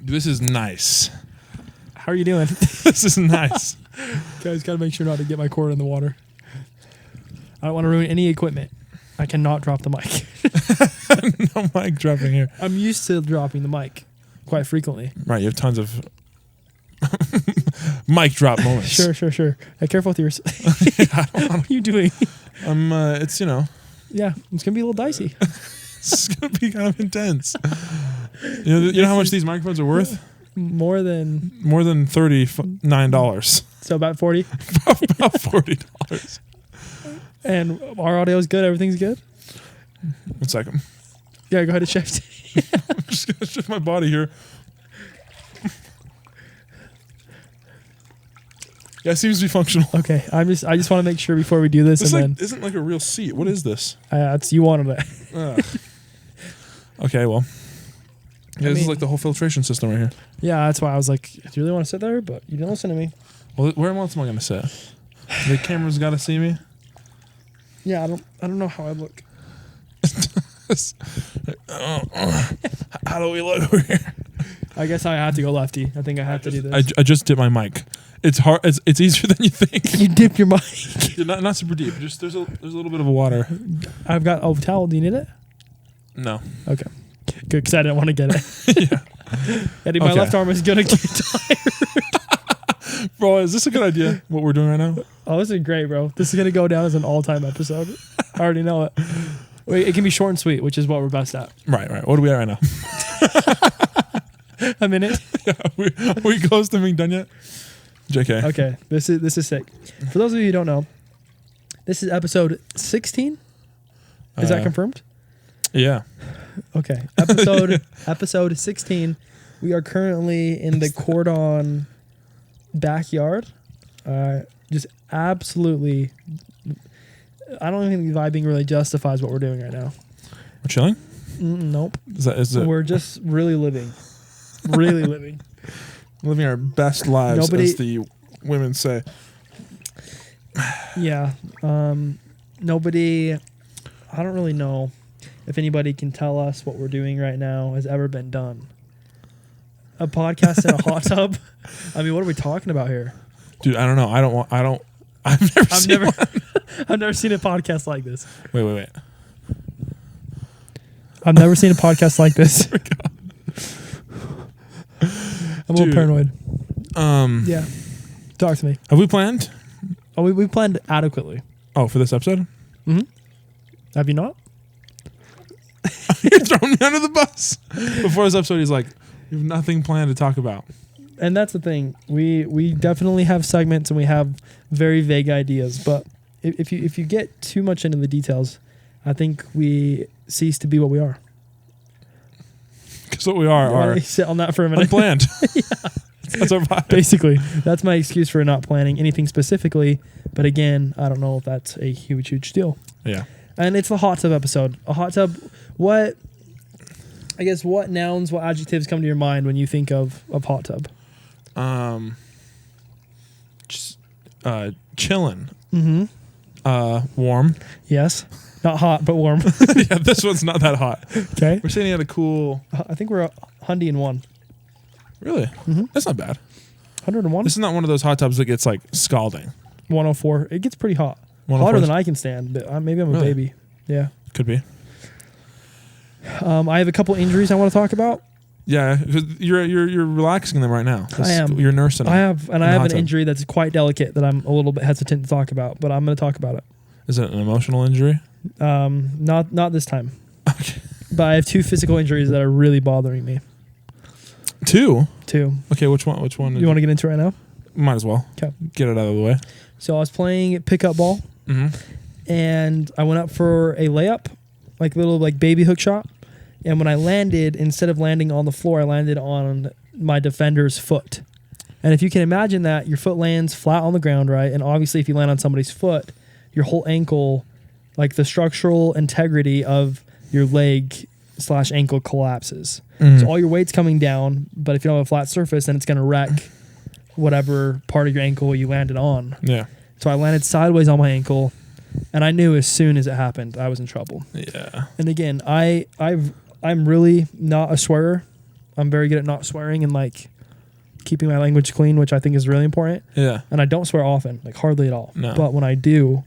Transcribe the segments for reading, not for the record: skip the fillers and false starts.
This is nice. How are you doing? This is nice. Guys, gotta make sure not to get my cord in the water. I don't want to ruin any equipment. I cannot drop the mic. No mic dropping here. I'm used to dropping the mic quite frequently. Right, you have tons of mic drop moments. Sure. Hey, careful with yours. What are you doing? It's, Yeah, it's going to be a little dicey. it's going to be kind of intense. You know how much these microphones are worth? More than $39. So about 40. About $40. And our audio is good. Everything's good. 1 second. Yeah, go ahead and shift. I'm just going to shift my body here. Yeah, it seems to be functional. Okay, I just want to make sure before we do this. This and isn't like a real seat. What is this? It's you wanted it. Okay, well. Yeah, this is like the whole filtration system right here. Yeah, that's why I was like, do you really want to sit there? But you didn't listen to me. Well, where else am I going to sit? The camera's got to see me. Yeah, I don't know how I look. How do we look over here? I guess I have to go lefty. I think I have to do this. I just dipped my mic. It's hard. It's easier than you think. You dipped your mic. Not super deep. Just there's a little bit of water. I've got a towel. Do you need it? No. Okay. Good, because I didn't want to get it. Yeah. Eddie, my left arm is gonna get tired. Bro, is this a good idea? What we're doing right now? Oh, this is great, bro. This is gonna go down as an all-time episode. I already know it. Wait, it can be short and sweet, which is what we're best at. Right. What are we at right now? A minute. Yeah, we close to being done yet? JK. Okay, this is sick. For those of you who don't know, this is episode 16. Is that confirmed? Yeah. Okay, episode 16. We are currently in the Cordon backyard. Just absolutely. I don't even think vibing really justifies what we're doing right now. We're chilling? Nope. Is it? We're just really living. Really living. Living our best lives, as the women say. Yeah. Nobody. I don't really know if anybody can tell us what we're doing right now has ever been done. A podcast in a hot tub? I mean, what are we talking about here? Dude, I don't know. I've never seen a podcast like this. Wait. I've never seen a podcast like this. I'm a little paranoid. Yeah. Talk to me. Have we planned? Oh, we planned adequately. Oh, for this episode? Mm-hmm. Have you not? You're throwing me under the bus. Before this episode, he's like, you have nothing planned to talk about. And that's the thing. We definitely have segments and we have very vague ideas. But if you get too much into the details, I think we cease to be what we are. Because what we are sit on that for a minute. Unplanned. Yeah. That's our vibe. Basically, that's my excuse for not planning anything specifically. But again, I don't know if that's a huge deal. Yeah. And it's the hot tub episode. A hot tub. What nouns, what adjectives come to your mind when you think of hot tub? Just chilling. Mm-hmm. Warm. Yes. Not hot, but warm. Yeah, this one's not that hot. Okay. We're sitting at a cool. I think we're 101. Really? Mm-hmm. That's not bad. 101? This is not one of those hot tubs that gets like scalding. 104. It gets pretty hot. Hotter than I can stand, but maybe I'm a baby. Yeah. Could be. I have a couple injuries I want to talk about. Yeah, because you're relaxing them right now. I am. You're nursing them. I have an injury that's quite delicate that I'm a little bit hesitant to talk about, but I'm going to talk about it. Is it an emotional injury? Not this time. Okay. But I have 2 physical injuries that are really bothering me. 2? 2. Okay, which one? You want to get into it right now? Might as well. Okay. Get it out of the way. So I was playing pickup ball, and I went up for a layup, like little baby hook shot. And when I landed, instead of landing on the floor, I landed on my defender's foot. And if you can imagine that, your foot lands flat on the ground, right? And obviously, if you land on somebody's foot, your whole ankle, like the structural integrity of your leg/ankle collapses. So all your weight's coming down, but if you don't have a flat surface, then it's going to wreck whatever part of your ankle you landed on. Yeah. So I landed sideways on my ankle, and I knew as soon as it happened, I was in trouble. Yeah. And again, I'm really not a swearer. I'm very good at not swearing and like keeping my language clean, which I think is really important. Yeah. And I don't swear often, like hardly at all. No. But when I do,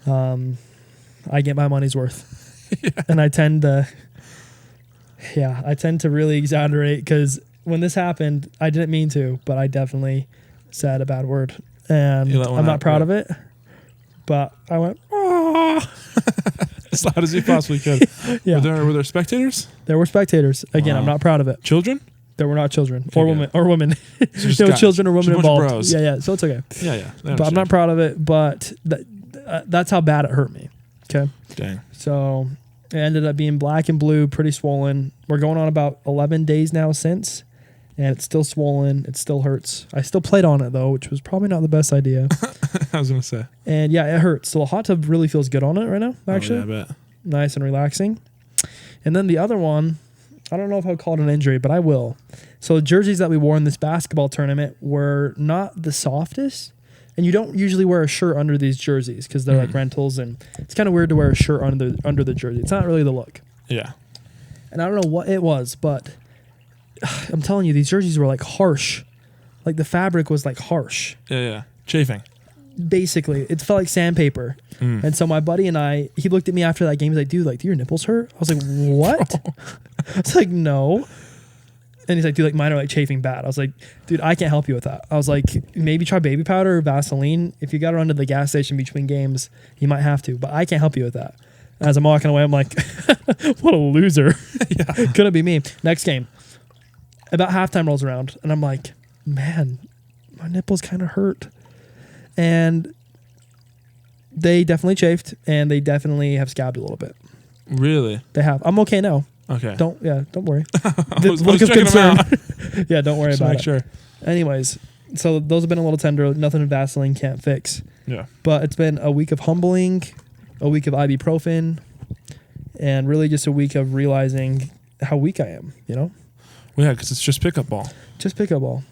I get my money's worth. Yeah. And I tend to really exaggerate because when this happened, I didn't mean to, but I definitely said a bad word. And I'm not proud of it. But I went, ah. As loud as you possibly could. Yeah. Were there spectators? There were spectators. Again, I'm not proud of it. Children? There were not children Okay, or women. So No children or women just a bunch of involved. bros. Yeah. So it's okay. Yeah. But I'm not proud of it. But that's how bad it hurt me. Okay. Dang. So it ended up being black and blue, pretty swollen. We're going on about 11 days now since, and it's still swollen. It still hurts. I still played on it though, which was probably not the best idea. I was gonna say. And yeah, it hurts. So a hot tub really feels good on it right now. Actually, Oh, yeah, I bet. nice and relaxing. And then the other one, I don't know if I would call it an injury, but I will. So the jerseys that we wore in this basketball tournament were not the softest. And you don't usually wear a shirt under these jerseys because they're like rentals, and it's kind of weird to wear a shirt under the jersey. It's not really the look. Yeah. And I don't know what it was, but I'm telling you, these jerseys were like harsh. Like the fabric was like harsh. Yeah. Chafing. Basically, it felt like sandpaper. And so my buddy and he looked at me after that game. He's like, dude, like, do your nipples hurt? I was like, what? I was like, no. And he's like, dude, like mine are like chafing bad. I was like, dude, I can't help you with that. I was like, maybe try baby powder or Vaseline. If you got to run to the gas station between games, you might have to, but I can't help you with that. As I'm walking away, I'm like, what a loser. Yeah. Couldn't be me. Next game. About halftime rolls around, and I'm like, man, my nipples kind of hurt. And they definitely chafed, and they definitely have scabbed a little bit. Really? They have. I'm okay now. Okay. Don't worry. I was Look of checking them concern. out. Yeah, don't worry Just about make it. sure. Anyways, so those have been a little tender. Nothing Vaseline can't fix. Yeah. But it's been a week of humbling, a week of ibuprofen, and really just a week of realizing how weak I am, you know? Well, yeah, because it's just pickup ball. Just pickup ball.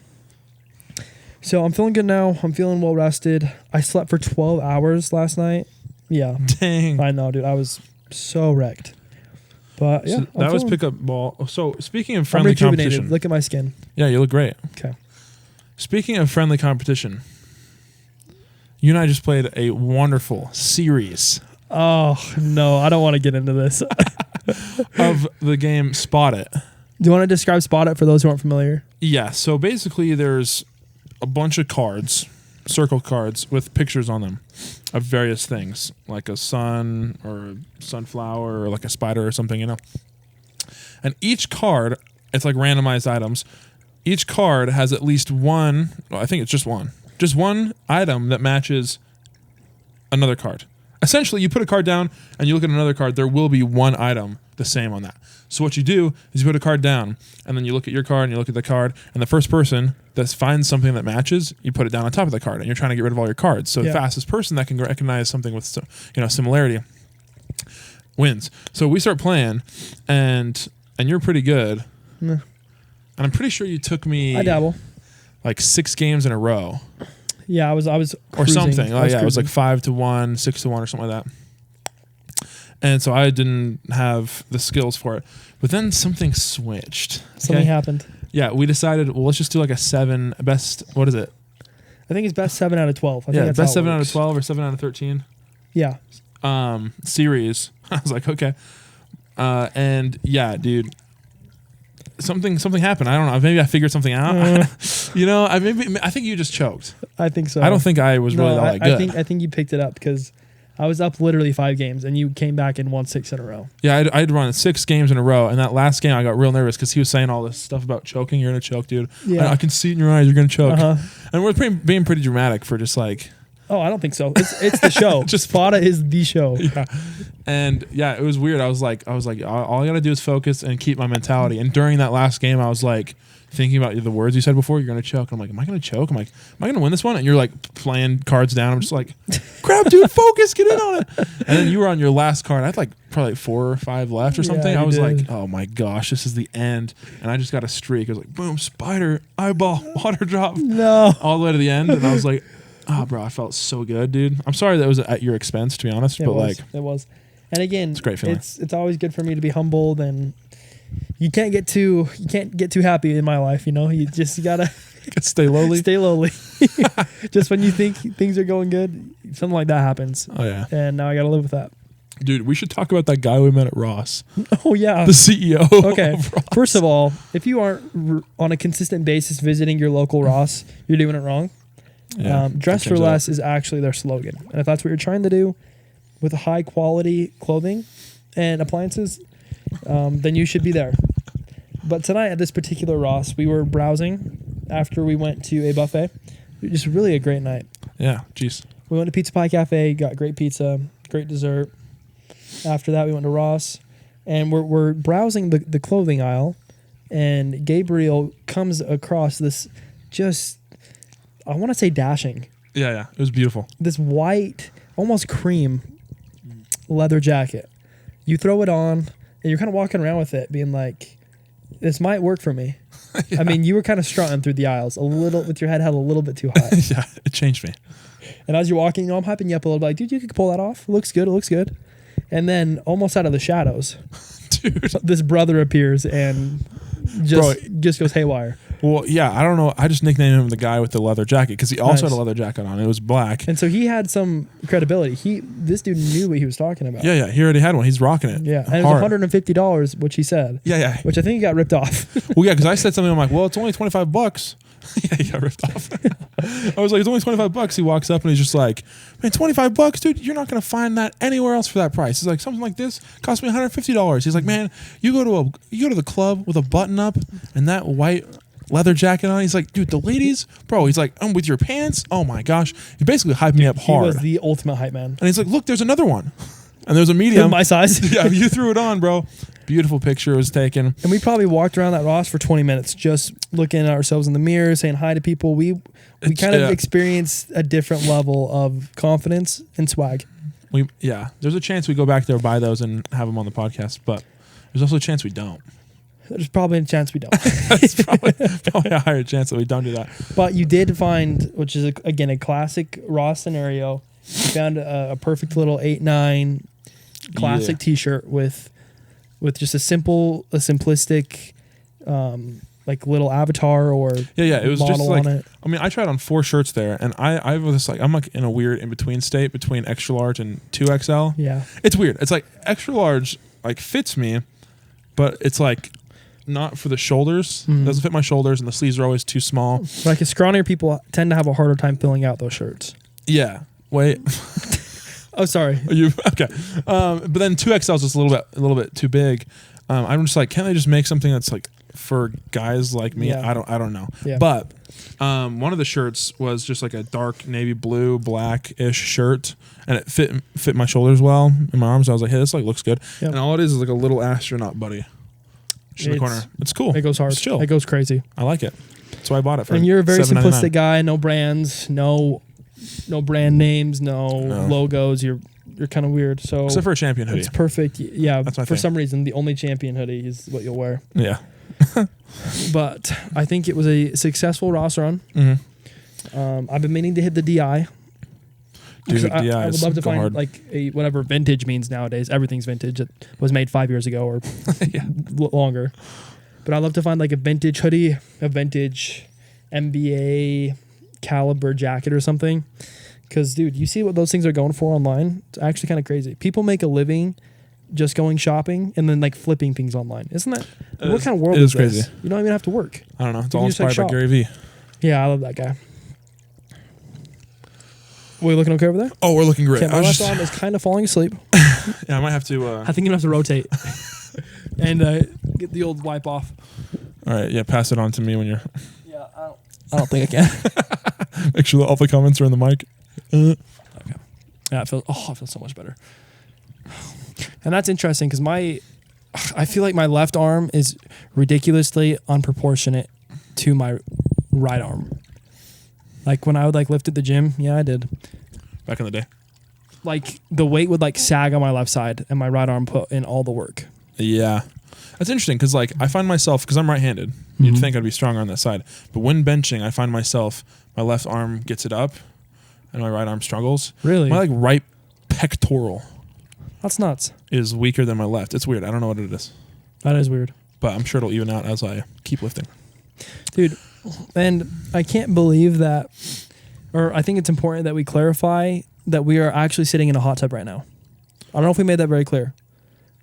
So I'm feeling good now. I'm feeling well rested. I slept for 12 hours last night. Yeah. Dang. I know, dude. I was so wrecked. But yeah. So that was pickup ball. So speaking of friendly rejuvenated. competition. Look at my skin. Yeah, you look great. Okay. Speaking of friendly competition, you and I just played a wonderful series Oh, no. I don't want to get into this. of the game Spot It. Do you want to describe Spot It for those who aren't familiar? Yeah, so basically there's a bunch of cards, circle cards, with pictures on them of various things, like a sun or a sunflower or like a spider or something, you know. And each card, it's like randomized items. Each card has at least one, well, I think it's just one item that matches another card. Essentially, you put a card down and you look at another card, there will be one item the same on that. So what you do is you put a card down and then you look at your card and you look at the card, and the first person that finds something that matches, you put it down on top of the card, and you're trying to get rid of all your cards. So the fastest person that can recognize something with similarity wins. So we start playing, and you're pretty good. Meh. And I'm pretty sure you took me I dabble. like 6 games in a row. Yeah, I was Or cruising. something. Oh, yeah, it was like 5-1, 6-1, or something like that. And so I didn't have the skills for it. But then something switched. Something happened. Yeah, we decided, well, let's just do like a 7 best, what is it? I think it's best 7 out of 12. I think Yeah, that's best how it 7 out of works. 12 or 7 out of 13 Yeah. series. I was like, okay. And yeah, dude, something happened. I don't know. Maybe I figured something out. You know, I think you just choked. I think so. I don't think I was really all that good. I think you picked it up because I was up literally 5 games and you came back and won 6 in a row. Yeah, I'd run 6 games in a row, and that last game I got real nervous because he was saying all this stuff about choking. You're gonna choke, dude. Yeah. I can see it in your eyes. You're gonna choke. Uh-huh. And we're being pretty dramatic for just like. Oh, I don't think so. It's the show. Just Spada is the show. Yeah. And yeah, it was weird. I was like, all I gotta do is focus and keep my mentality. And during that last game, I was like thinking about the words you said before. You're gonna choke. I'm like, am I gonna choke? I'm like, am I gonna win this one? And you're like playing cards down. I'm just like, crap, dude, focus, get in on it. And then you were on your last card. I had like probably 4 or 5 left or something. Yeah, I was did. like, oh my gosh, this is the end. And I just got a streak. I was like, boom, spider, eyeball, water drop, No. all the way to the end. And I was like, oh, bro, I felt so good, dude. I'm sorry that was at your expense, to be honest. It but was. like, It was. And again, it's a great feeling. It's always good for me to be humbled, and You can't get too happy in my life, you know. You gotta Stay lowly. stay lowly. Just when you think things are going good, something like that happens. Oh yeah. And now I gotta live with that. Dude, we should talk about that guy we met at Ross. Oh yeah. The CEO. Okay. Of Ross. First of all, if you aren't on a consistent basis visiting your local Ross, you're doing it wrong. Yeah, Dress for less is actually their slogan. And if that's what you're trying to do with high quality clothing and appliances, then you should be there. But tonight at this particular Ross, we were browsing after we went to a buffet. Just really a great night. Yeah, jeez. We went to Pizza Pie Cafe, got great pizza, great dessert. After that, we went to Ross, and we're browsing the clothing aisle, and Gabriel comes across this I want to say dashing. Yeah. It was beautiful. This white, almost cream leather jacket. You throw it on, and you're kind of walking around with it, being like, this might work for me. Yeah. I mean, you were kind of strutting through the aisles a little, with your head held a little bit too high. Yeah, it changed me. And as you're walking, I'm hyping you up a little bit, like, dude, you could pull that off. It looks good. And then almost out of the shadows, dude, this brother appears and just goes haywire. Well, yeah, I don't know. I just nicknamed him the guy with the leather jacket because he also had a leather jacket on. It was black. And so he had some credibility. This dude knew what he was talking about. Yeah. He already had one. He's rocking it. Yeah. And it was $150, which he said. Yeah. Which I think he got ripped off. Well, yeah, because I said something. I'm like, well, it's only $25. Yeah, he got ripped off. I was like, it's only $25. He walks up and he's just like, man, $25, dude, you're not going to find that anywhere else for that price. He's like, something like this cost me $150. He's like, man, you go to the club with a button up and that white leather jacket on. He's like, dude, the ladies, bro. He's like, with your pants. Oh my gosh. He basically hyped me up hard. He was the ultimate hype man. And he's like, look, there's another one. And there's a medium. My size. Yeah, you threw it on, bro. Beautiful picture was taken. And we probably walked around that Ross for 20 minutes just looking at ourselves in the mirror, saying hi to people. We kind of experienced a different level of confidence and swag. There's a chance we go back there, buy those, and have them on the podcast. But there's also a chance we don't. There's probably a chance we don't. It's probably a higher chance that we don't do that. But you did find, which is, again, a classic Ross scenario. You found a perfect little 8-9 classic T-shirt with just a simplistic like little avatar or it was just like on it. I mean, I tried on 4 shirts there, and I was like, I'm like in a weird in between state between extra large and 2XL. Yeah, it's weird. It's like extra large like fits me, but it's like not for the shoulders. It doesn't fit my shoulders, and the sleeves are always too small. Like scrawnier people tend to have a harder time filling out those shirts. Yeah. Wait. Oh, sorry. Okay. But then 2XL is just a little bit too big. I'm just like, can't they just make something that's like for guys like me? Yeah. I don't know. Yeah. But one of the shirts was just like a dark navy blue, black-ish shirt, and it fit my shoulders well in my arms. I was like, hey, this like looks good. Yep. And all it is like a little astronaut buddy. Just in the corner. It's cool. It goes hard. It's chill. It goes crazy. I like it. That's why I bought it for. And you're a very $7.99. simplistic guy. No brands. No brand names. No logos. You're kind of weird. So except for a Champion hoodie. It's perfect. Yeah. That's my for thing. some reason, the only Champion hoodie is what you'll wear. Yeah. But I think it was a successful Ross run. Mm-hmm. I've been meaning to hit the DI. Dude, I would love to find hard. like a whatever vintage means nowadays. Everything's vintage. It was made 5 years ago or longer. But I'd love to find like a vintage hoodie, a vintage NBA caliber jacket or something. Because, dude, you see what those things are going for online? It's actually kind of crazy. People make a living just going shopping and then like flipping things online. Isn't that? What kind of world is crazy. this? You don't even have to work. I don't know. It's all inspired by Gary Vee. Yeah, I love that guy. We looking okay over there? Oh, we're looking great. Okay, my left arm is kind of falling asleep. Yeah, I might have to. I think I'm going to have to rotate and get the old wipe off. All right, yeah, pass it on to me when you're... Yeah, I don't think I can. Make sure that all the comments are in the mic. Okay. Yeah, I feel so much better. And that's interesting because I feel like my left arm is ridiculously unproportionate to my right arm. Like when I would like lift at the gym, yeah, I did. Back in the day. Like the weight would like sag on my left side and my right arm put in all the work. Yeah. That's interesting because like I find myself, because I'm right-handed, you'd think I'd be stronger on that side. But when benching, I find myself, my left arm gets it up and my right arm struggles. Really? My like right pectoral That's nuts. is weaker than my left. It's weird. I don't know what it is. That is weird. but I'm sure it'll even out as I keep lifting. Dude, and I can't believe that, or I think it's important that we clarify that we are actually sitting in a hot tub right now. I don't know if we made that very clear.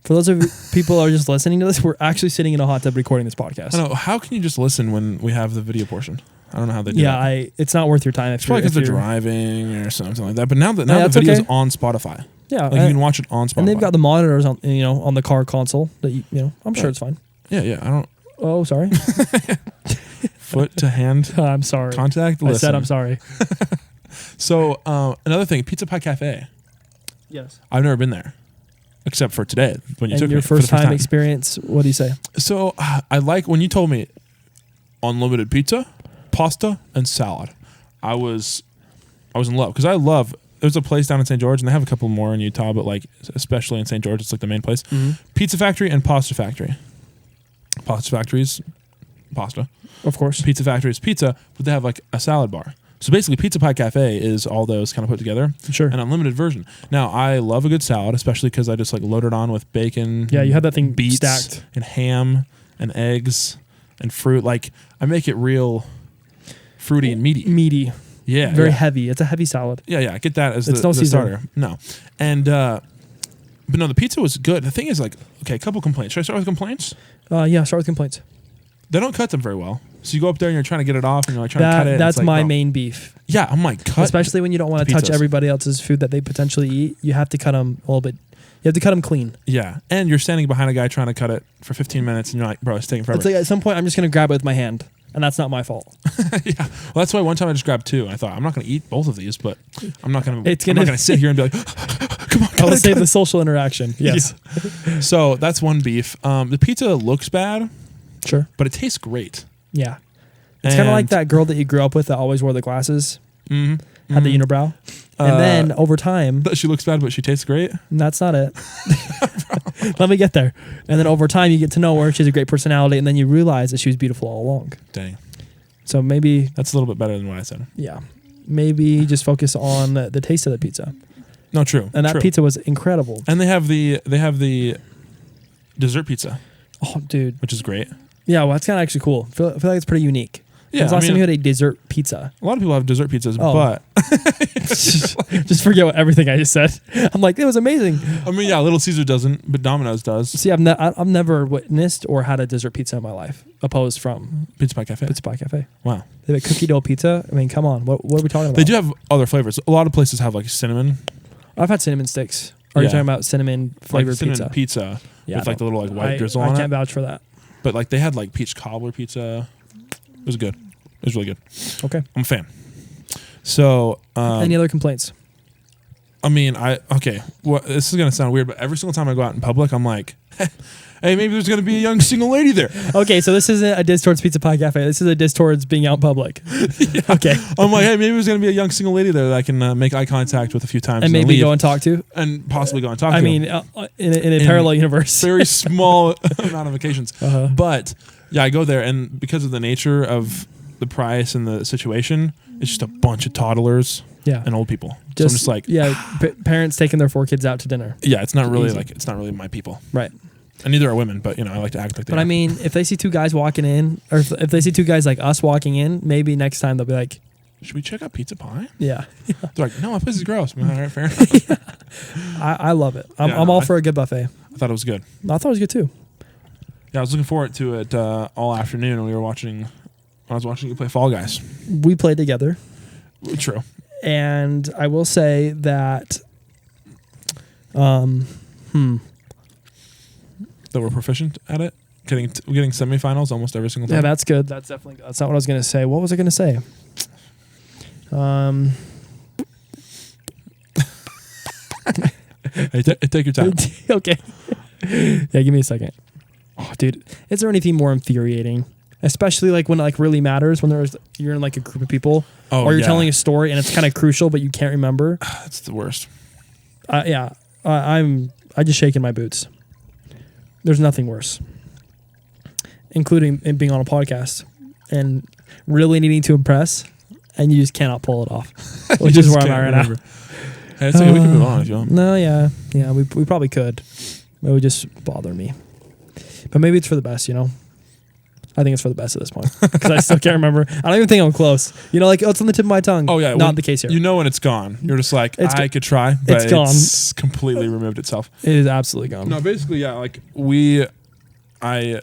For those of people who are just listening to this, we're actually sitting in a hot tub recording this podcast. I don't know. How can you just listen when we have the video portion? I don't know how they do that. It's not worth your time. It's probably because they're driving or something like that. But now the video's on Spotify. Yeah. Like you can watch it on Spotify. And they've got the monitors on the car console that I'm sure it's fine. Yeah. I don't. Oh, sorry. Foot to hand. I'm sorry. Contact. I said I'm sorry. So another thing, Pizza Pie Cafe. Yes. I've never been there, except for today when you took me. Your first time experience. What do you say? So I like when you told me unlimited pizza, pasta, and salad. I was in love because I love. There's a place down in St. George, and they have a couple more in Utah, but like especially in St. George, it's like the main place. Mm-hmm. Pizza Factory and Pasta Factory. Pasta Factory's pasta, of course. Pizza Factory's pizza, but they have like a salad bar. So basically, Pizza Pie Cafe is all those kind of put together. Sure. An unlimited version. Now, I love a good salad, especially because I just like load it on with bacon. Yeah, you had that thing beets stacked. And ham and eggs and fruit. Like, I make it real fruity and meaty. Meaty. Yeah. Very heavy. It's a heavy salad. Yeah. I get that as it's the Caesar. starter. No. And, but no, the pizza was good. The thing is like, okay, a couple complaints. Should I start with complaints? Yeah, start with complaints. They don't cut them very well. So you go up there and you're trying to get it off and you're like trying to cut it. That's like, my main beef. Yeah, I'm like, cut. Especially when you don't want to touch everybody else's food that they potentially eat. You have to cut them a little bit. You have to cut them clean. Yeah. And you're standing behind a guy trying to cut it for 15 minutes and you're like, bro, it's taking forever. It's like at some point I'm just going to grab it with my hand. And that's not my fault. Yeah. Well, that's why one time I just grabbed two. I thought, I'm not going to eat both of these, but I'm not going to sit here and be like, come on. I will save the social interaction. Yes. Yeah. So that's one beef. The pizza looks bad. Sure. But it tastes great. Yeah. It's kind of like that girl that you grew up with that always wore the glasses. Mm-hmm. Had the unibrow. And then over time... She looks bad, but she tastes great? That's not it. Let me get there. And then over time, you get to know her. She has a great personality. And then you realize that she was beautiful all along. Dang. So maybe... That's a little bit better than what I said. Yeah. Maybe just focus on the taste of the pizza. No, true. And that pizza was incredible. And they have the dessert pizza. Oh, dude. Which is great. Yeah, well, that's kind of actually cool. I feel like it's pretty unique. Yeah, it's last time you had a dessert pizza. A lot of people have dessert pizzas, but just forget everything I just said. I'm like, it was amazing. I mean, yeah, Little Caesar doesn't, but Domino's does. See, I've never witnessed or had a dessert pizza in my life, opposed from Pizza Pie Cafe. Pizza Pie Cafe. Wow, they have a cookie dough pizza. I mean, come on, what are we talking about? They do have other flavors. A lot of places have like cinnamon. I've had cinnamon sticks. Are you talking about cinnamon flavored cinnamon pizza with like the little like white drizzle on it? I can't vouch for that. But like they had like peach cobbler pizza. It was good. It was really good. Okay. I'm a fan. So any other complaints? I mean, well, this is gonna sound weird, but every single time I go out in public, I'm like, hey, maybe there's gonna be a young single lady there. Okay, so this isn't a diss towards Pizza Pie Cafe. This is a diss towards being out in public. Yeah. Okay. I'm like, hey, maybe there's gonna be a young single lady there that I can make eye contact with a few times and maybe go and talk to, and possibly go and talk to. I mean, in a parallel universe, very small amount of occasions. But yeah, I go there, and because of the nature of the price and the situation, it's just a bunch of toddlers and old people. So I'm just like, parents taking their 4 kids out to dinner. Yeah, it's not really my people. Right. And neither are women, but I like to act like they are. But I mean, if they see 2 guys walking in, or if they see 2 guys like us walking in, maybe next time they'll be like, should we check out Pizza Pie? Yeah. They're like, no, my place is gross. All right, fair enough. I love it. I'm all for a good buffet. I thought it was good. I thought it was good too. Yeah, I was looking forward to it all afternoon, and I was watching you play Fall Guys. We played together. True. And I will say that that we're proficient at it. Getting semifinals almost every single time. Yeah, that's good. That's not what I was going to say. What was I going to say? Hey, take your time. Okay. Yeah, give me a second. Oh, dude, is there anything more infuriating? Especially like when it like really matters, when you're in like a group of people, or you're telling a story and it's kind of crucial, but you can't remember. That's the worst. I just shaking my boots. There's nothing worse, including it being on a podcast and really needing to impress, and you just cannot pull it off, which is where I'm at right now. Hey, it's okay. We can move on if you want. No, yeah, we probably could. It would just bother me. But maybe it's for the best, you know? I think it's for the best at this point because I still can't remember. I don't even think I'm close. You know, like, oh, it's on the tip of my tongue. Oh, yeah. Not the case here. You know when it's gone. You're just like, I could try, but it's completely removed itself. It is absolutely gone. No, basically, yeah. Like, I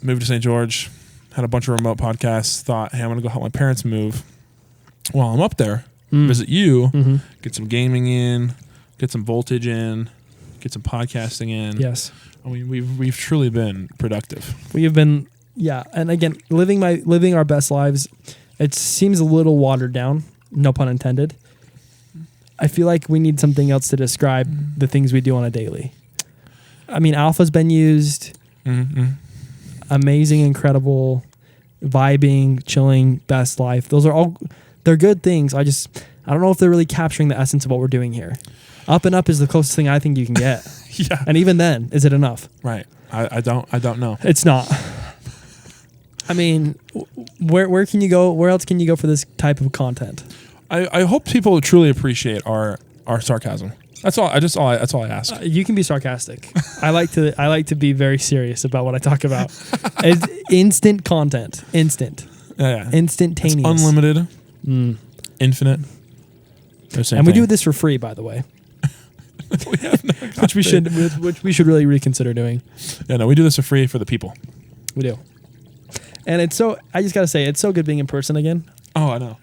moved to St. George, had a bunch of remote podcasts, thought, hey, I'm going to go help my parents move while I'm up there, visit you, get some gaming in, get some voltage in, get some podcasting in. Yes. I mean, we've truly been productive. We have been, yeah. And again, living our best lives, it seems a little watered down, no pun intended. I feel like we need something else to describe the things we do on a daily. I mean, alpha's been used. Amazing, incredible, vibing, chilling, best life. Those are all, they're good things. I don't know if they're really capturing the essence of what we're doing here. Up and up is the closest thing I think you can get. Yeah. And even then, is it enough? Right. I don't know. It's not. I mean, where can you go? Where else can you go for this type of content? I hope people truly appreciate our sarcasm. That's all. That's all I ask. You can be sarcastic. I like to be very serious about what I talk about. It's instant content. Instant. Yeah. Instantaneous. It's unlimited. Infinite. And we do this for free, by the way. We have no which we should really reconsider doing. Yeah, no, we do this for free for the people. We do. And it's so, I just got to say, it's so good being in person again. Oh, I know.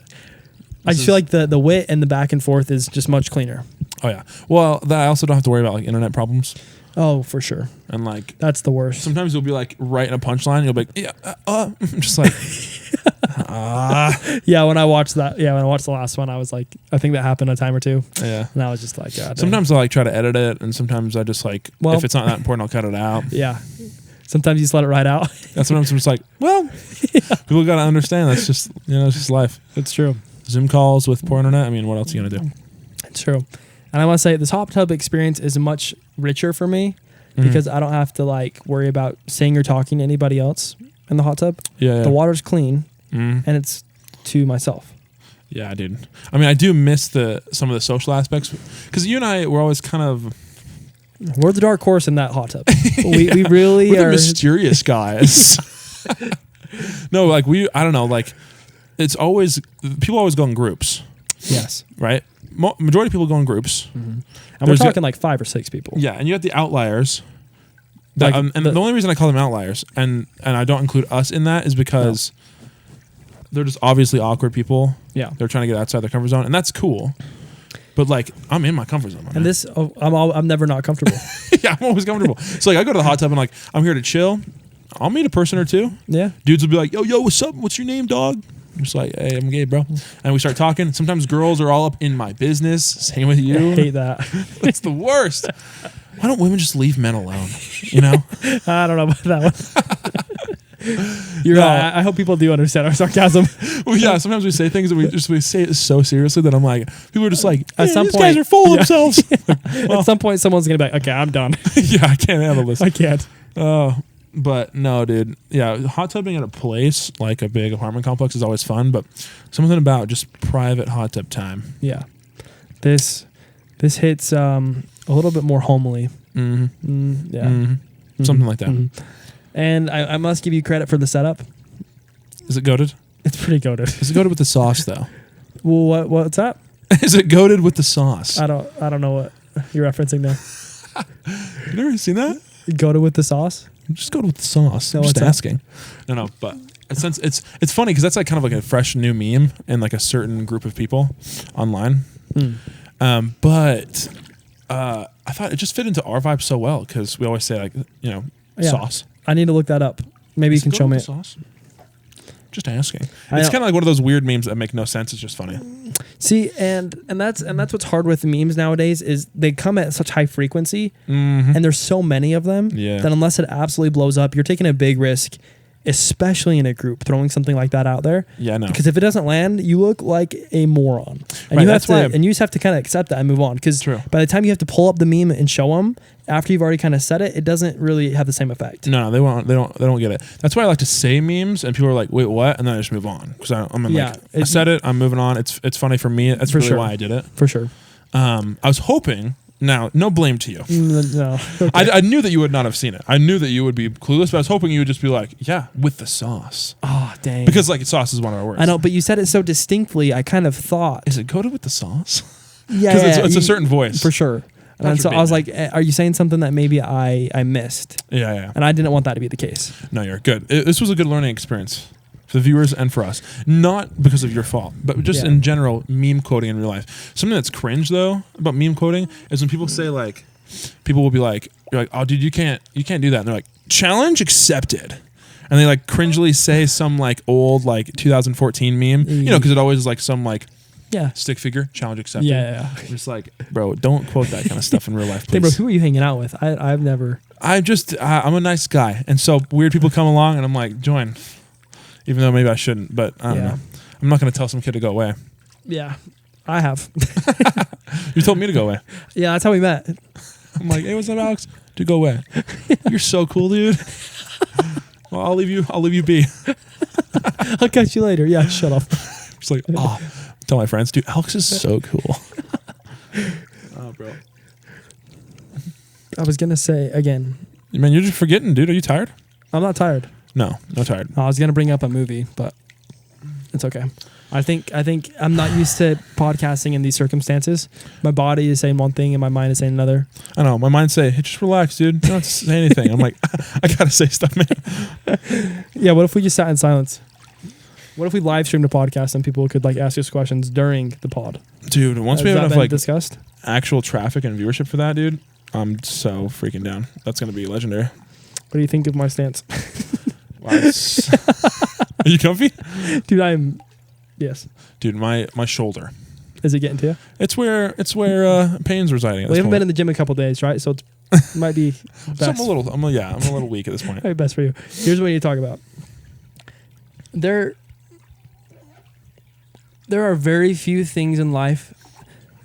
I just feel like the wit and the back and forth is just much cleaner. Oh, yeah. Well, I also don't have to worry about like internet problems. Oh, for sure. And like, that's the worst. Sometimes you'll be like right in a punchline. You'll be like, yeah, just like, Yeah, when I watched the last one, I was like, I think that happened a time or two. Yeah. And I was just like, God. Sometimes I like try to edit it, and sometimes I just like, if it's not that important, I'll cut it out. Yeah. Sometimes you just let it ride out. That's sometimes I'm just like, well, people got to understand that's just, it's just life. It's true. Zoom calls with poor internet. I mean, what else are you going to do? It's true. And I want to say this hot tub experience is much richer for me because I don't have to like worry about saying or talking to anybody else in the hot tub. Yeah. The water's clean and it's to myself. Yeah, dude. I mean, I do miss some of the social aspects because you and I were always kind of... We're the dark horse in that hot tub. We really we're are... the mysterious guys. No, like I don't know, like it's always... People always go in groups. Yes. Right? Majority of people go in groups. And we're talking like 5 or 6 people. Yeah, and you got the outliers. The only reason I call them outliers, and I don't include us in that, is because they're just obviously awkward people. Yeah. They're trying to get outside their comfort zone, and that's cool. But like, I'm in my comfort zone. And I'm never not comfortable. Yeah, I'm always comfortable. So like, I go to the hot tub and like, I'm here to chill. I'll meet a person or two. Yeah. Dudes will be like, yo, what's up? What's your name, dog? I'm just like, hey, I'm Gabe, bro. And we start talking. Sometimes girls are all up in my business. Same with you. I hate that. It's the worst. Why don't women just leave men alone? You know? I don't know about that one. You're right. I hope people do understand our sarcasm. Well, yeah, sometimes we say things and we say it so seriously that I'm like, people are just like, at some these point, guys are full of themselves. At some point, someone's going to be like, okay, I'm done. Yeah, I can't handle this. I can't. But no, dude. Yeah, hot tubbing at a place like a big apartment complex is always fun, but something about just private hot tub time. Yeah. This hits a little bit more homely. Something like that. And I must give you credit for the setup. Is it goated? It's pretty goated. Is it goated with the sauce though? Well, what's that? Is it goated with the sauce? I don't know what you're referencing there. You never seen that? Goated with the sauce? Just go with the sauce. I'm just asking. No, but it's funny because that's like kind of like a fresh new meme in like a certain group of people online. But I thought it just fit into our vibe so well because we always say like, sauce. I need to look that up. Maybe you can show me. Sauce? Just asking. It's kind of like one of those weird memes that make no sense. It's just funny. See, and that's what's hard with memes nowadays is they come at such high frequency, and there's so many of them that unless it absolutely blows up, you're taking a big risk, especially in a group, throwing something like that out there. Yeah, no. Because if it doesn't land, you look like a moron, and you just have to kind of accept that and move on. Because by the time you have to pull up the meme and show them after you've already kind of said it, it doesn't really have the same effect. No, they won't. They don't get it. That's why I like to say memes, and people are like, "Wait, what?" And then I just move on because I said it. I'm moving on. It's funny for me. That's really why I did it. For sure. I was hoping Now, no blame to you. No. Okay. I knew that you would not have seen it. I knew that you would be clueless, but I was hoping you would just be like, yeah, with the sauce. Oh, dang. Because like sauce is one of our words. I know, but you said it so distinctly, I kind of thought. Is it coated with the sauce? Yeah. Because it's a certain voice. For sure. And so I was like, are you saying something that maybe I missed? Yeah. And I didn't want that to be the case. No, you're good. This was a good learning experience for the viewers and for us. Not because of your fault, but just in general, meme quoting in real life. Something that's cringe though about meme quoting is when people say like, people will be like, you're like, oh dude, you can't do that. And they're like, challenge accepted. And they like cringely say some like old like 2014 meme, you know, because it always is like some like stick figure, challenge accepted. Yeah. Just like, bro, don't quote that kind of stuff in real life, please. Hey bro, who are you hanging out with? I've never. I'm a nice guy. And so weird people come along and I'm like, join. Even though maybe I shouldn't, but I don't know. I'm not going to tell some kid to go away. Yeah, I have. You told me to go away. Yeah, that's how we met. I'm like, hey, what's up, Alex? Dude, go away. You're so cool, dude. Well, I'll leave you be. I'll catch you later. Yeah, shut up. Just like, tell my friends, dude, Alex is so cool. Oh, bro. I was going to say again. Man, you're just forgetting, dude. Are you tired? I'm not tired. No tired. I was going to bring up a movie, but it's okay. I think I'm not used to podcasting in these circumstances. My body is saying one thing and my mind is saying another. I know. My mind say, hey, just relax, dude. You don't have to say anything. I'm like, I got to say stuff, man. Yeah, what if we just sat in silence? What if we live streamed a podcast and people could like ask us questions during the pod? Dude, once we have enough like discussed actual traffic and viewership for that, dude, I'm so freaking down. That's going to be legendary. What do you think of my stance? Wow, are you comfy? Dude, yes. Dude, my shoulder. Is it getting to you? It's where pain's residing. We haven't been in the gym in a couple days, right? So it might be best. So I'm a little weak at this point. Might be best for you. Here's what we need to talk about. There are very few things in life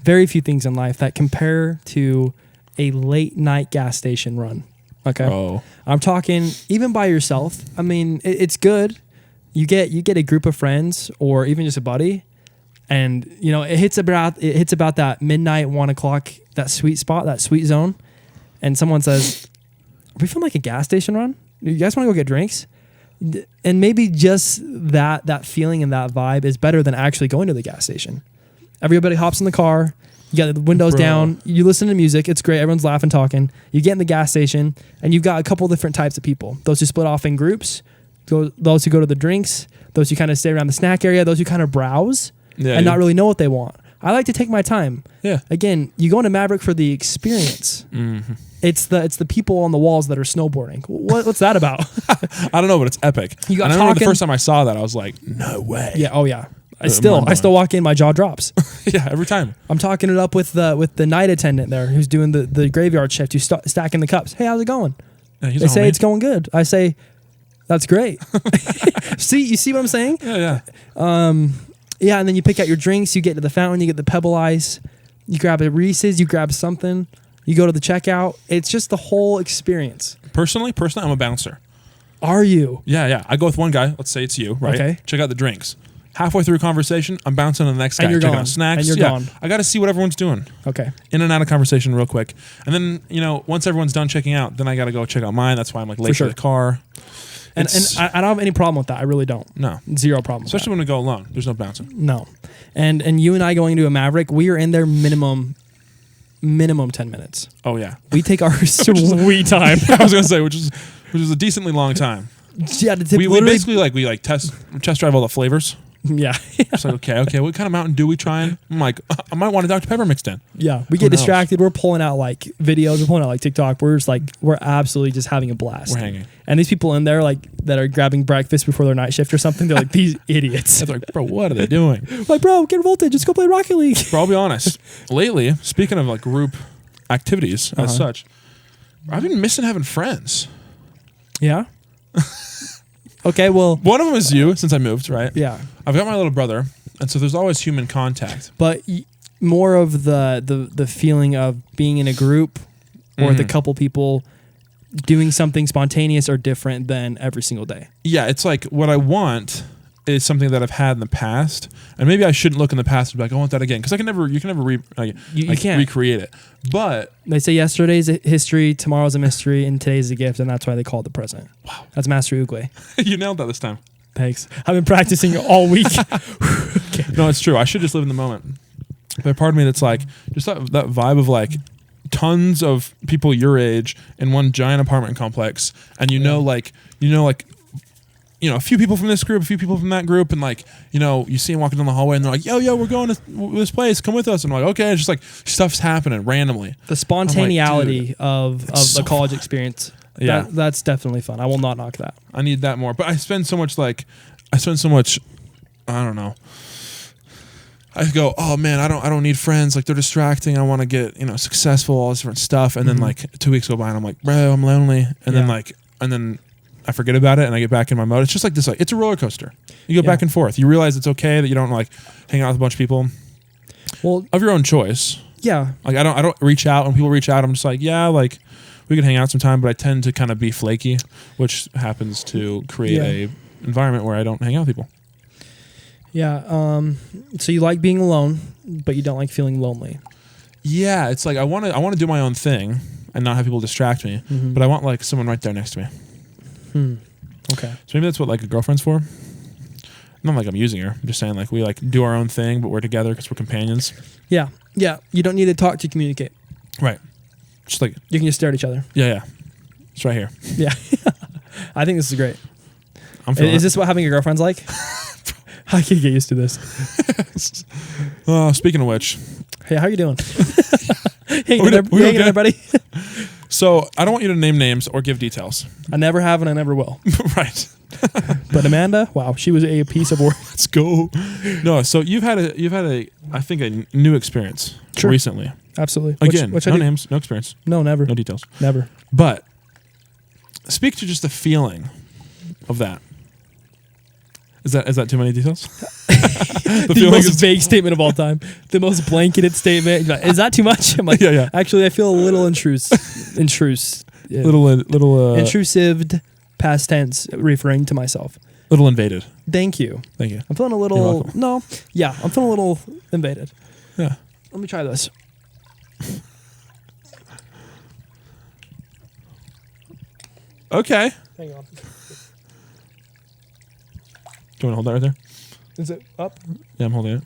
that compare to a late night gas station run. Okay. Oh. I'm talking even by yourself. I mean, it's good. You get a group of friends or even just a buddy, and you know it hits about that midnight, 1 o'clock, that sweet spot, that sweet zone, and someone says, "Are we feeling like a gas station run? You guys want to go get drinks?" And maybe just that feeling and that vibe is better than actually going to the gas station. Everybody hops in the car. You got the windows down. You listen to music. It's great. Everyone's laughing, talking. You get in the gas station, and you've got a couple different types of people. Those who split off in groups, those who go to the drinks, those who kind of stay around the snack area, those who kind of browse and not really know what they want. I like to take my time. Yeah. Again, you go into Maverick for the experience. Mm-hmm. It's the people on the walls that are snowboarding. What's that about? I don't know, but it's epic. I remember the first time I saw that, I was like, no way. Yeah. Oh yeah. I still walk in, my jaw drops. Yeah, every time. I'm talking it up with the night attendant there who's doing the graveyard shift, who's stacking the cups. Hey, how's it going? Yeah, they say it's going good. I say, that's great. You see what I'm saying? Yeah. Yeah, and then you pick out your drinks. You get to the fountain. You get the Pebble Ice. You grab a Reese's. You grab something. You go to the checkout. It's just the whole experience. Personally, I'm a bouncer. Are you? Yeah. I go with one guy. Let's say it's you, right? Okay. Check out the drinks. Halfway through a conversation, I'm bouncing on the next guy. Checking out snacks. And you're gone. I got to see what everyone's doing. Okay. In and out of conversation real quick. And then, once everyone's done checking out, then I got to go check out mine. That's why I'm like late for the car. And I don't have any problem with that. I really don't. No. Zero problem. Especially when we go alone. There's no bouncing. No. And you and I going into a Maverick, we are in there minimum 10 minutes. Oh, yeah. We take our sweet time. I was going to say, which is a decently long time. Yeah. We basically test drive all the flavors. Yeah. It's like, okay, what kind of Mountain Dew we trying? I'm like, I might want a Dr. Pepper mixed in. Yeah. We get distracted. We're pulling out like videos. We're pulling out like TikTok. We're absolutely just having a blast. We're hanging. And these people in there that are grabbing breakfast before their night shift or something, they're like, these idiots. They're like, bro, what are they doing? Like, bro, get voltage. Just go play Rocket League. Bro, I'll be honest. Lately, speaking of group activities as such, I've been missing having friends. Yeah. Okay, well... One of them is you, since I moved, right? Yeah. I've got my little brother, and so there's always human contact. But more of the feeling of being in a group or with a couple people doing something spontaneous or different than every single day. Yeah, it's like what I want is something that I've had in the past, and maybe I shouldn't look in the past and be like, I want that again, because you can never You can't recreate it. But they say yesterday's a history, tomorrow's a mystery, and today's a gift, and that's why they call it the present. Wow, that's Master Uguay. You nailed that this time. Thanks. I've been practicing all week. Okay. No, it's true. I should just live in the moment. There's part of me that's like just that vibe of like tons of people your age in one giant apartment complex, and a few people from this group, a few people from that group, and like, you see them walking down the hallway and they're like, yo, we're going to this place, come with us. And I'm like, okay, it's just like stuff's happening randomly. The spontaneity like, of the so college fun. Experience. Yeah. That's definitely fun. I will not knock that. I need that more. But I spend so much, I don't know. I go, oh man, I don't need friends. Like, they're distracting. I want to get, successful, all this different stuff. And then like 2 weeks go by and I'm like, bro, I'm lonely. And then I forget about it and I get back in my mode. It's just like this, it's a roller coaster. You go back and forth. You realize it's okay that you don't like hang out with a bunch of people. Well, of your own choice. Yeah. Like, I don't reach out. When people reach out, I'm just like, yeah, like we could hang out sometime, but I tend to kind of be flaky, which happens to create a environment where I don't hang out with people. Yeah. So you like being alone, but you don't like feeling lonely. Yeah. It's like, I want to do my own thing and not have people distract me, but I want like someone right there next to me. Okay. So maybe that's what like a girlfriend's for. Not like I'm using her. I'm just saying like we like do our own thing, but we're together because we're companions. Yeah. Yeah. You don't need to talk to communicate. Right. Just like you can just stare at each other. Yeah. It's right here. Yeah. I think this is great. Is this what having a girlfriend's like? I can get used to this. Speaking of which. Hey, how you doing? Hanging in there, buddy? So I don't want you to name names or give details. I never have and I never will. Right. But Amanda, wow, she was a piece of work. Let's go. No, so you've had a I think a new experience recently. Absolutely. Again, no names, no experience. No, never. No details. Never. But speak to just the feeling of that. Is that too many details? The most vague statement of all time. The most blanketed statement. Like, is that too much? I'm like, yeah. Actually, I feel a little intrusive. Intrusive, past tense, referring to myself. Little invaded. Thank you. I'm feeling a little. You're welcome. No. Yeah, I'm feeling a little invaded. Yeah. Let me try this. Okay. Hang on. Do you want to hold that right there? Is it up? Yeah, I'm holding it.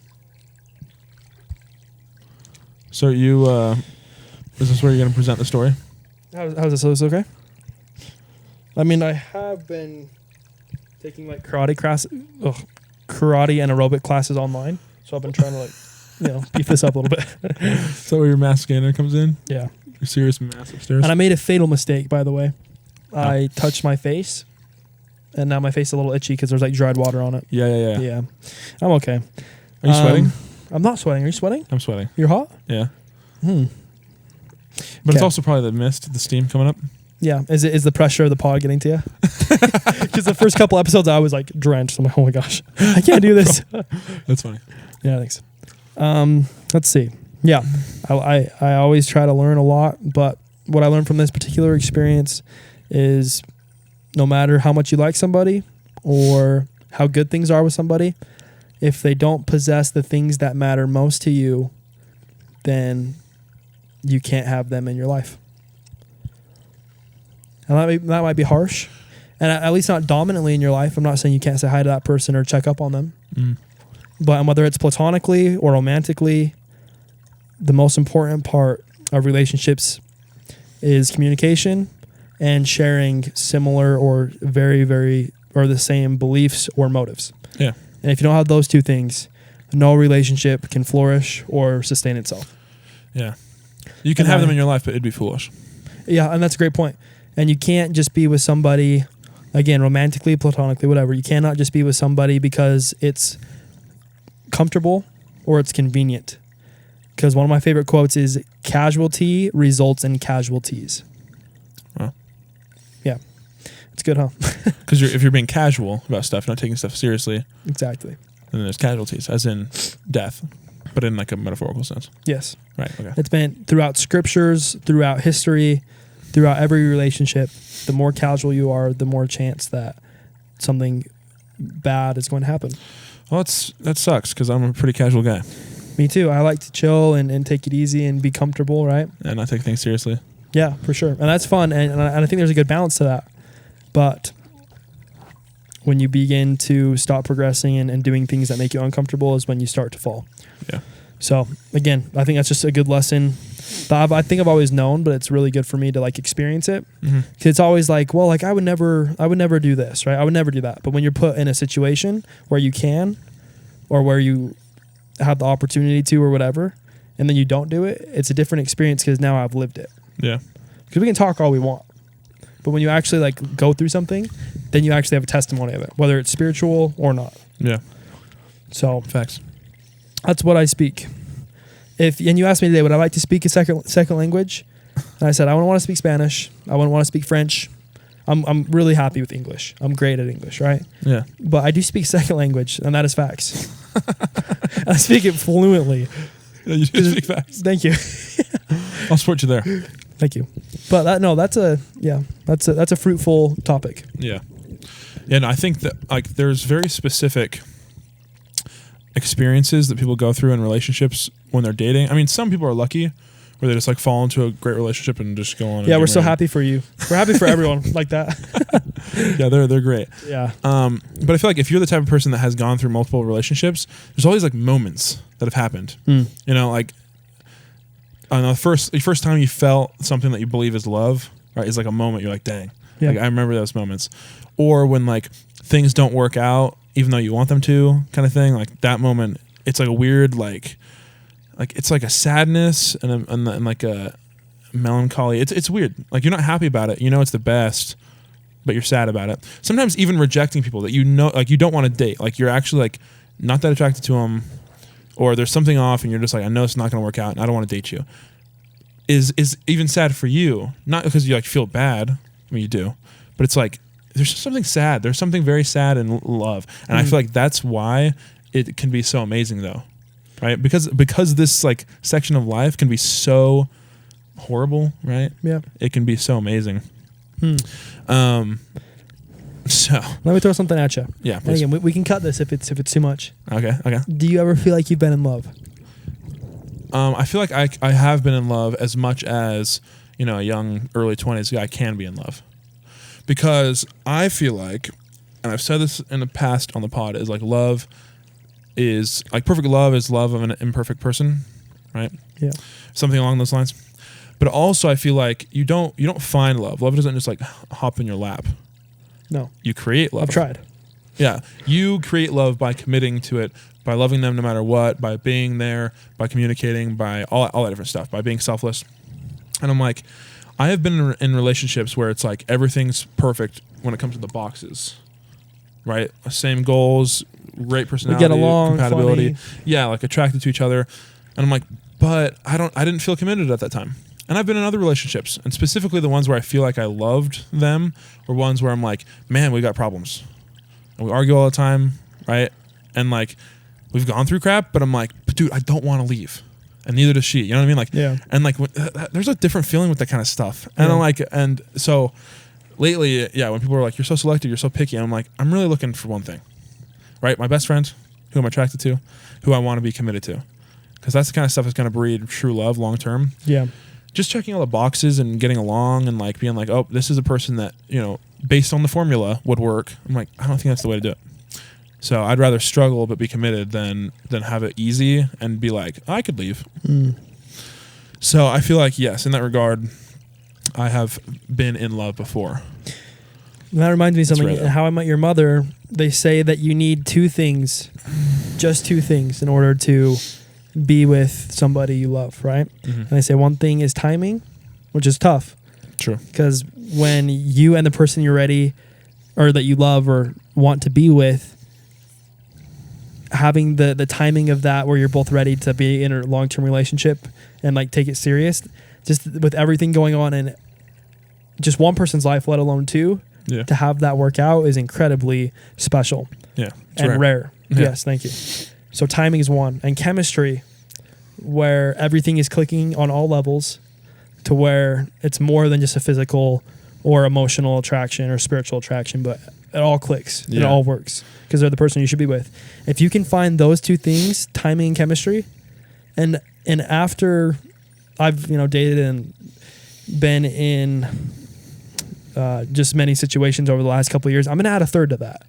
So you, is this where you're going to present the story? How's this? Is this okay? I mean, I have been taking like karate and aerobic classes online. So I've been trying to beef this up a little bit. Is that where your mass scanner comes in? Yeah. Your serious mass upstairs? And I made a fatal mistake, by the way. I touched my face. And now my face is a little itchy because there's like dried water on it. Yeah. I'm okay. Are you sweating? I'm not sweating. Are you sweating? I'm sweating. You're hot? Yeah. But it's also probably the mist, the steam coming up. Yeah. Is the pressure of the pod getting to you? Because the first couple episodes I was like drenched. I'm like, oh my gosh, I can't do this. That's funny. Yeah, thanks. Let's see. Yeah. I always try to learn a lot, but what I learned from this particular experience is no matter how much you like somebody or how good things are with somebody, if they don't possess the things that matter most to you, then you can't have them in your life. And that might be harsh. And at least not dominantly in your life. I'm not saying you can't say hi to that person or check up on them. But whether it's platonically or romantically, the most important part of relationships is communication and sharing similar or very, very, or the same beliefs or motives. Yeah. And if you don't have those two things, no relationship can flourish or sustain itself. Yeah. You can have them in your life, but it'd be foolish. Yeah, and that's a great point. And you can't just be with somebody, again, romantically, platonically, whatever. You cannot just be with somebody because it's comfortable or it's convenient. Because one of my favorite quotes is, casualty results in casualties. Wow. Yeah. It's good, huh? Because if you're being casual about stuff, not taking stuff seriously. Exactly. Then there's casualties, as in death, but in like a metaphorical sense. Yes. Right, okay. It's been throughout scriptures, throughout history, throughout every relationship. The more casual you are, the more chance that something bad is going to happen. Well, that sucks because I'm a pretty casual guy. Me too. I like to chill and take it easy and be comfortable, right? And not take things seriously. Yeah, for sure. And that's fun. And I think there's a good balance to that. But when you begin to stop progressing and doing things that make you uncomfortable is when you start to fall. Yeah. So again, I think that's just a good lesson that I think I've always known, but it's really good for me to like experience it. Mm-hmm. 'Cause it's always like, well, like I would never do this, right? I would never do that. But when you're put in a situation where you can, or where you have the opportunity to, or whatever, and then you don't do it, it's a different experience because now I've lived it. Yeah. Because we can talk all we want, but when you actually like go through something, then you actually have a testimony of it, whether it's spiritual or not. Yeah. So Facts. that's what I speak. And you asked me today, would I like to speak a second language? And I said I wouldn't want to speak Spanish. I wouldn't want to speak French. I'm really happy with English. I'm great at English, right? Yeah. But I do speak second language, and that is facts. I speak it fluently. Yeah, you do speak facts. Thank you. I'll support you there. Thank you. But that's a fruitful topic. Yeah. Yeah, and I think that like there's very specific experiences that people go through in relationships when they're dating. I mean, some people are lucky where they just like fall into a great relationship and just go on. Yeah, we're so happy for you. We're happy for everyone like that. Yeah, they're great. Yeah. But I feel like if you're the type of person that has gone through multiple relationships, there's always like moments that have happened. You know, like on the first time you felt something that you believe is love, right? Is like a moment you're like, dang. Yeah. Like I remember those moments. Or when like things don't work out even though you want them to, kind of thing. Like that moment, it's like a weird like it's like a sadness and like a melancholy. It's weird. Like you're not happy about it. You know it's the best, but you're sad about it. Sometimes even rejecting people that you know, like you don't want to date. Like you're actually like not that attracted to them, or there's something off, and you're just like, I know it's not going to work out, and I don't want to date you. Is even sad for you, not because you like feel bad. I mean you do, but it's like there's just something sad. There's something very sad in love, and I feel like that's why it can be so amazing though. Right, because this like section of life can be so horrible, right? Yeah, it can be so amazing. So let me throw something at you. Yeah, please. Again, we can cut this if it's too much. Okay. Do you ever feel like you've been in love? I feel like I have been in love as much as a young early 20s guy can be in love, because I feel like, and I've said this in the past on the pod, is like love is like perfect love is love of an imperfect person, right? Yeah, something along those lines. But also, I feel like you don't find love. Love doesn't just like hop in your lap. No, you create love. I've tried. Yeah, you create love by committing to it, by loving them no matter what, by being there, by communicating, by all that different stuff, by being selfless. And I'm like, I have been in relationships where it's like everything's perfect when it comes to the boxes, right? Same goals, great personality, we get along, compatibility, funny. Yeah, like attracted to each other. And I'm like, but I didn't feel committed at that time. And I've been in other relationships, and specifically the ones where I feel like I loved them, or ones where I'm like, man, we got problems, and we argue all the time, right? And like, we've gone through crap, but I'm like, dude, I don't want to leave, and neither does she. You know what I mean? Like, yeah. And like, there's a different feeling with that kind of stuff. And I'm like, and so lately, yeah, when people are like, you're so selective, you're so picky, I'm like, I'm really looking for one thing, right? My best friend, who I'm attracted to, who I want to be committed to, because that's the kind of stuff that's going to breed true love long term. Yeah. Just checking all the boxes and getting along and like being like, oh, this is a person that, based on the formula would work. I'm like, I don't think that's the way to do it. So I'd rather struggle but be committed than have it easy and be like, I could leave. So I feel like, yes, in that regard, I have been in love before. That reminds me of something. How I Met Your Mother, they say that you need two things, just two things, in order to be with somebody you love, right? Mm-hmm. And I say one thing is timing, which is tough. True. Because when you and the person you're ready or that you love or want to be with, having the timing of that where you're both ready to be in a long-term relationship and like take it serious, just with everything going on in just one person's life, let alone two, to have that work out is incredibly special. Yeah. And rare. Yeah. Yes, thank you. So timing is one, and chemistry, where everything is clicking on all levels to where it's more than just a physical or emotional attraction or spiritual attraction, but it all clicks and it all works because they're the person you should be with. If you can find those two things, timing and chemistry, and after I've dated and been in just many situations over the last couple of years, I'm gonna add a third to that.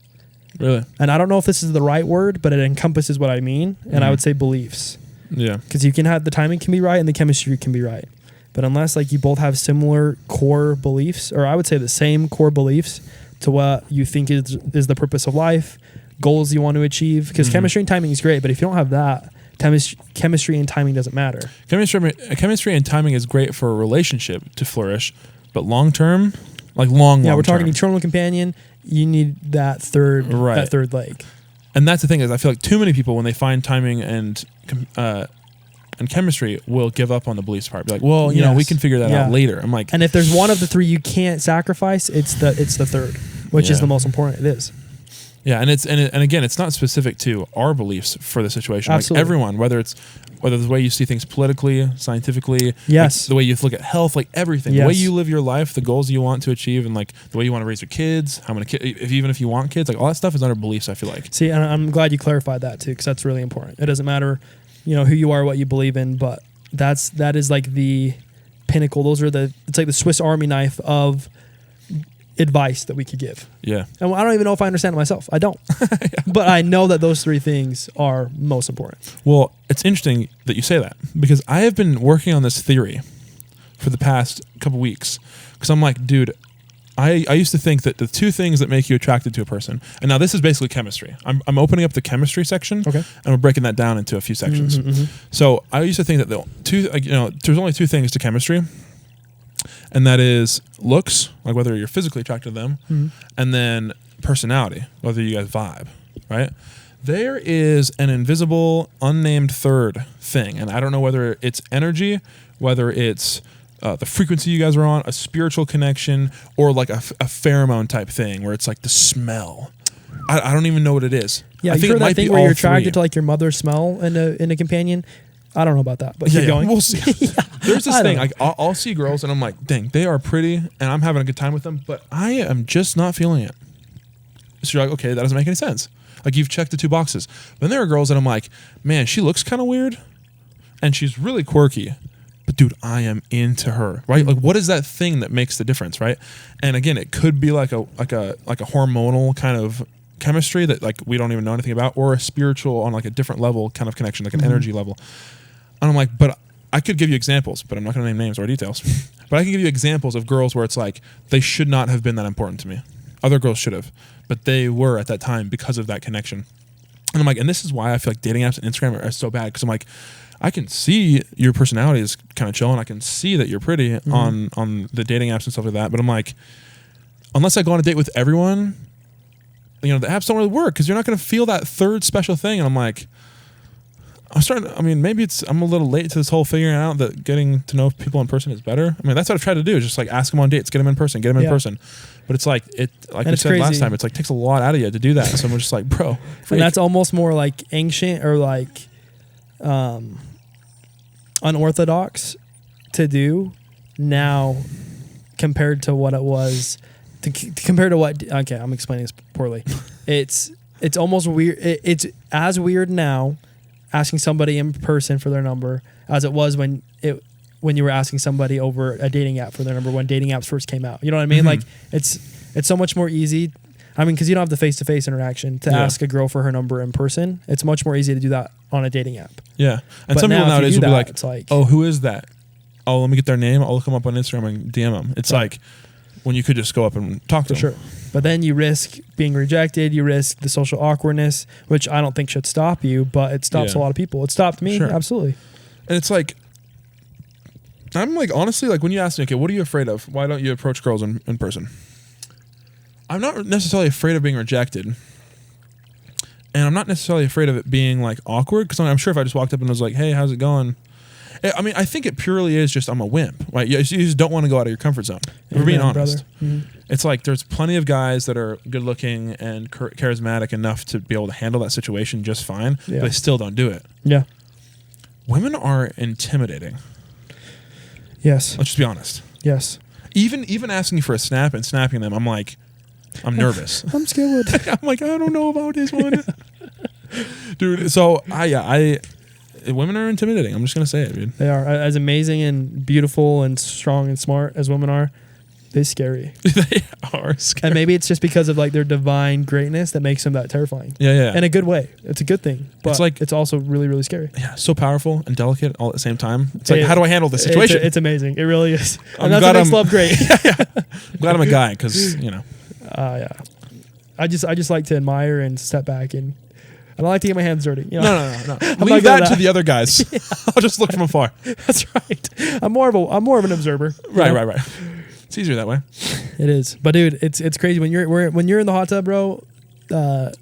Really? And I don't know if this is the right word, but it encompasses what I mean, and I would say beliefs. Yeah. Because you can have the timing can be right and the chemistry can be right. But unless like you both have similar core beliefs, or I would say the same core beliefs to what you think is the purpose of life, goals you want to achieve, because chemistry and timing is great, but if you don't have that, chemistry and timing doesn't matter. Chemistry and timing is great for a relationship to flourish, but long term, like long we're talking term. eternal companion. You need that third leg. And that's the thing is, I feel like too many people when they find timing and chemistry will give up on the beliefs part. Be like, well, you know, we can figure that out later. I'm like, and if there's one of the three you can't sacrifice, it's the third, which is the most important. It is. Yeah, and again, it's not specific to our beliefs for the situation. Absolutely. Like everyone, whether the way you see things politically, scientifically, yes, like the way you look at health, like everything, yes, the way you live your life, the goals you want to achieve, and like the way you want to raise your kids, how many kids, even if you want kids, like all that stuff is under beliefs. I feel like. See, and I'm glad you clarified that too, because that's really important. It doesn't matter, who you are, what you believe in, but that is like the pinnacle. It's like the Swiss Army knife of advice that we could give. Yeah. And I don't even know if I understand it myself. I don't. But I know that those three things are most important. Well, it's interesting that you say that because I have been working on this theory for the past couple weeks because I'm like, dude, I used to think that the two things that make you attracted to a person, and now this is basically chemistry. I'm opening up the chemistry section, okay, and we're breaking that down into a few sections. So I used to think that there's only two things to chemistry, and that is looks, like whether you're physically attracted to them, and then personality, whether you guys vibe, right? There is an invisible, unnamed third thing, and I don't know whether it's energy, whether it's the frequency you guys are on, a spiritual connection, or like a pheromone type thing where it's like the smell. I don't even know what it is. Yeah, I think you've heard it might that thing be where all you're attracted three. to like your mother's smell in a companion. I don't know about that, but keep going. We'll see. There's this thing, like I'll see girls and I'm like, dang, they are pretty and I'm having a good time with them, but I am just not feeling it. So you're like, okay, that doesn't make any sense. Like you've checked the two boxes. Then there are girls that I'm like, man, she looks kind of weird and she's really quirky, but dude, I am into her, right? Like what is that thing that makes the difference, right? And again, it could be like a hormonal kind of chemistry that like we don't even know anything about, or a spiritual on like a different level kind of connection, like an energy level. And I'm like, but I could give you examples, but I'm not going to name names or details. But I can give you examples of girls where it's like they should not have been that important to me. Other girls should have, but they were at that time because of that connection. And I'm like, and this is why I feel like dating apps and Instagram are so bad, because I'm like, I can see your personality is kind of chill, and I can see that you're pretty on the dating apps and stuff like that. But I'm like, unless I go on a date with everyone, the apps don't really work because you're not going to feel that third special thing. And I'm like, maybe I'm a little late to this whole figuring out that getting to know people in person is better. I mean, that's what I've tried to do, is just like ask them on dates, get them in person. But it's like, we said crazy. last time, it's like takes a lot out of you to do that. So I'm just like, bro. And that's almost more like ancient or like unorthodox to do now compared to what it was compared to what. Okay, I'm explaining this poorly. It's almost weird. It's as weird now asking somebody in person for their number as it was when you were asking somebody over a dating app for their number when dating apps first came out. You know what I mean? Like it's so much more easy. I mean, because you don't have the face-to-face interaction to ask a girl for her number in person. It's much more easy to do that on a dating app. Yeah. And but some people nowadays will be like, it's like, oh, who is that? Oh, let me get their name. I'll look them up on Instagram and DM them. It's like when you could just go up and talk to them. Sure. But then you risk being rejected. You risk the social awkwardness, which I don't think should stop you, but it stops a lot of people. It stopped me. Sure. Absolutely. And it's like, I'm like, honestly, like when you ask me, okay, what are you afraid of? Why don't you approach girls in person? I'm not necessarily afraid of being rejected. And I'm not necessarily afraid of it being like awkward, because I'm sure if I just walked up and was like, hey, how's it going? I mean, I think it purely is just I'm a wimp. Right? You just don't want to go out of your comfort zone. If we're being honest. It's like there's plenty of guys that are good looking and charismatic enough to be able to handle that situation just fine, but they still don't do it. Yeah. Women are intimidating. Yes. Let's just be honest. Yes. Even asking for a snap and snapping them, I'm like, I'm nervous. I'm scared. I'm like, I don't know about this one. Dude, so women are intimidating. I'm just going to say it, dude. They are. As amazing and beautiful and strong and smart as women are, they're scary. They are scary. And maybe it's just because of like their divine greatness that makes them that terrifying. Yeah. In a good way. It's a good thing. But It's like- it's also really, really scary. Yeah, so powerful and delicate all at the same time. It's like, how do I handle this situation? It's amazing. It really is. I'm And that's glad what makes I'm- love great. I'm glad I'm a guy because, Yeah. I just like to admire and step back, and I don't like to get my hands dirty. You know? No. not Leave good that at to that. the other guys. I'll just look from afar. That's right. I'm more of an observer. you know? Right. It's easier that way. It is. But dude, it's crazy when you're in the hot tub, bro. I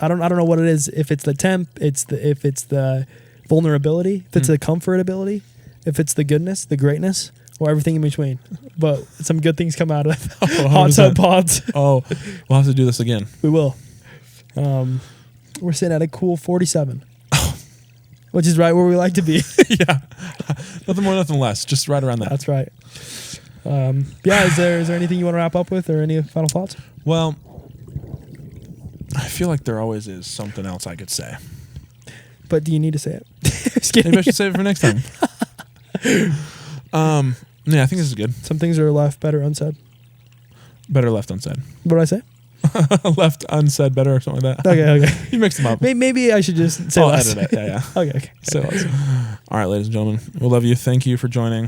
don't know what it is. If it's the temp, if it's the vulnerability, if it's the comfortability, if it's the goodness, the greatness, or everything in between. But some good things come out of hot tub pods. Oh, we'll have to do this again. We will. We're sitting at a cool 47, which is right where we like to be. Yeah. Nothing more, nothing less. Just right around that. That's right. Yeah. Is there anything you want to wrap up with, or any final thoughts? Well, I feel like there always is something else I could say. But do you need to say it? Just kidding. Maybe I should save it for next time. Yeah, I think this is good. Some things are left better unsaid. Better left unsaid. What did I say? Left unsaid better or something like that. Okay. You mixed them up. Maybe I should just say I'll less. edit it. Yeah. Okay. Say less. All right, ladies and gentlemen. We love you. Thank you for joining.